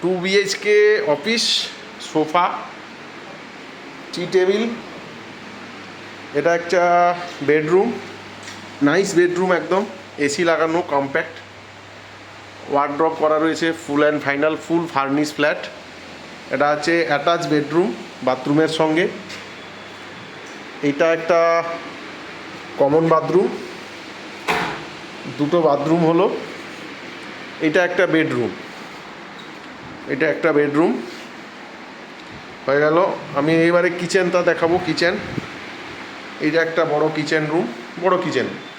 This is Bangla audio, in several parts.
2 BHK অফিস, সোফা, টি টেবিল। এটা একটা বেডরুম, নাইস বেডরুম, একদম এসি লাগানো, কম্প্যাক্ট, ওয়ার্ড্রপ করা রয়েছে, full and final, full furnish flat. এটা হচ্ছে অ্যাটাচ বেডরুম বাথরুমের সঙ্গে। এটা একটা কমন বাথরুম, দুটো বাথরুম হলো। এটা একটা বেডরুম, এটা একটা বেডরুম হয়ে গেল। আমি এইবারে কিচেনটা দেখাবো। কিচেন, এইটা একটা বড় কিচেন রুম, বড়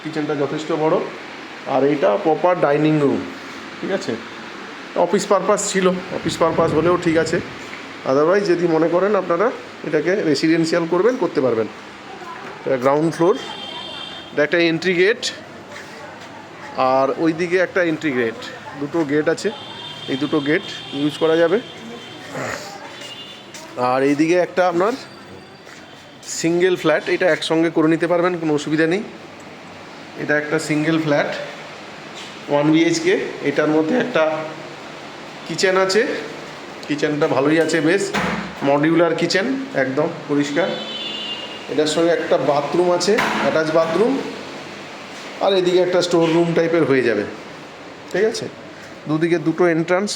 কিচেনটা যথেষ্ট বড়। আর এইটা প্রপার ডাইনিং রুম, ঠিক আছে। অফিস পারপাস ছিল, অফিস পারপাস হলেও ঠিক আছে। আদারওয়াইজ যদি মনে করেন আপনারা এটাকে রেসিডেন্সিয়াল করবেন, করতে পারবেন। গ্রাউন্ড ফ্লোর, এটা একটা এন্ট্রি গেট, আর ওই দিকে একটা এন্ট্রি গেট, দুটো গেট আছে। এই দুটো গেট ইউজ করা যাবে। আর এইদিকে একটা আপনার সিঙ্গেল ফ্ল্যাট, এটা একসঙ্গে করে নিতে পারবেন, কোনো অসুবিধা নেই। এটা একটা সিঙ্গেল ফ্ল্যাট 1 BHK। এটার মধ্যে একটা কিচেন আছে, কিচেনটা ভালোই আছে, বেশ মডিউলার কিচেন, একদম পরিষ্কার। এটার সঙ্গে একটা বাথরুম আছে, অ্যাটাচ বাথরুম। আর এদিকে একটা স্টোর রুম টাইপের হয়ে যাবে, ঠিক আছে। দুদিকে দুটো এন্ট্রান্স,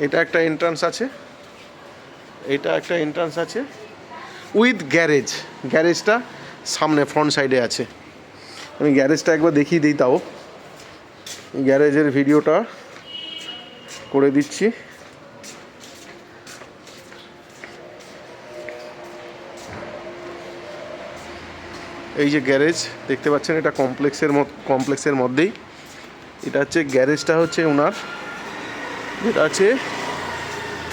এটা একটা এন্ট্রান্স আছে, এটা একটা এন্ট্রান্স আছে উইথ গ্যারেজ। গ্যারেজটা সামনে ফ্রন্ট সাইডে আছে। আমি গ্যারেজটা একবার দেখিয়ে দিই, তাও গ্যারেজের ভিডিওটা করে দিচ্ছি। এই যে গ্যারেজ দেখতে পাচ্ছেন, এটা কমপ্লেক্সের মধ্যেই। এটা হচ্ছে গ্যারেজটা, হচ্ছে ওনার যেটা আছে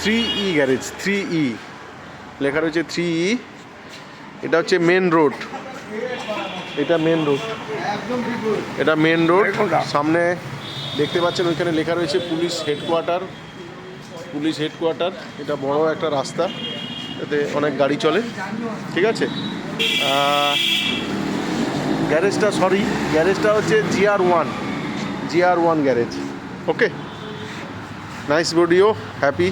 3E গ্যারেজ, 3E লেখা রয়েছে, 3E। এটা হচ্ছে মেন রোড, এটা মেন রোড, এটা মেন রোড। সামনে দেখতে পাচ্ছেন ওইখানে লেখা রয়েছে পুলিশ হেডকোয়ার্টার, পুলিশ হেডকোয়ার্টার। এটা বড় একটা রাস্তা, এতে অনেক গাড়ি চলে, ঠিক আছে। গ্যারেজটা হচ্ছে GR1 গ্যারেজ। ওকে, নাইস ভিডিও, হ্যাপি।